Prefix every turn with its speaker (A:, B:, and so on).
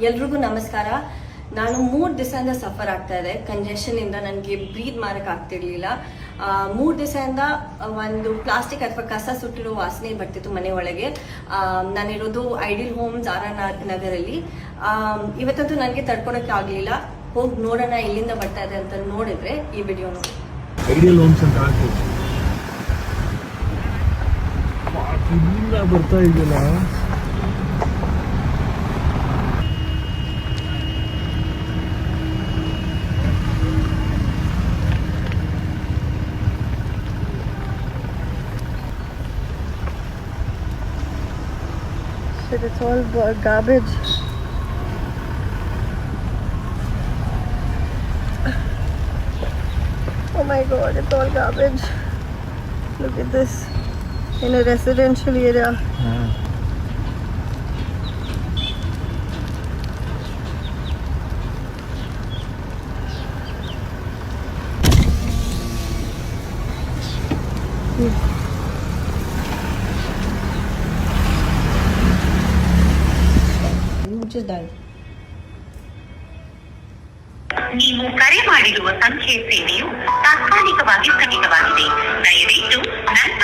A: ಎಲ್ರಿಗೂ ನಮಸ್ಕಾರ. ನಾನು 3 ದಿವಸದಿಂದ ಸಫರ್ ಆಗ್ತಾ ಇದೆ ಕಂಜೆಷನ್ ಇಂದ. ನನಗೆ ಬ್ರೀತ್ ಮಾಡಕ್ ಆಗ್ತಿರ್ಲಿಲ್ಲ. 3 ದಿವಸದಿಂದ ಒಂದು ಪ್ಲಾಸ್ಟಿಕ್ ಅಥವಾ ಕಸ ಸುಟ್ಟಿರೋ ವಾಸನೆ ಬರ್ತಿತ್ತು ಮನೆ ಒಳಗೆ. ನಾನಿರೋದು ಐಡಿಯಲ್ ಹೋಮ್ಸ್ ಆರ್ ನಗರಲ್ಲಿ. ಇವತ್ತಂತೂ ನನಗೆ ತಡ್ಕೊಳಕ್ಕೆ ಆಗ್ಲಿಲ್ಲ. ಹೋಗಿ ನೋಡೋಣ ಎಲ್ಲಿಂದ ಬರ್ತಾ ಇದೆ ಅಂತ ನೋಡಿದ್ರೆ ಈ ವಿಡಿಯೋ ನೋಡಿ.
B: ಐಡಿಯಲ್ ಹೋಮ್ಸ್ ಅಂತ ಹಾಕಿ ಇಲ್ಲಿಂದ ಬರ್ತಾ ಇದೆಯಲ್ಲ.
C: It's all garbage. Oh my god, it's all garbage. Look at this. In a residential area. Just died.
D: ನೀವು ಕರೆ ಮಾಡಿರುವ ಸಂಖ್ಯೆ ಸೇವೆಯು ತಾತ್ಕಾಲಿಕವಾಗಿ ಸ್ಥಗಿತವಾಗಿದೆ. ದಯವಿಟ್ಟು ನಂತರ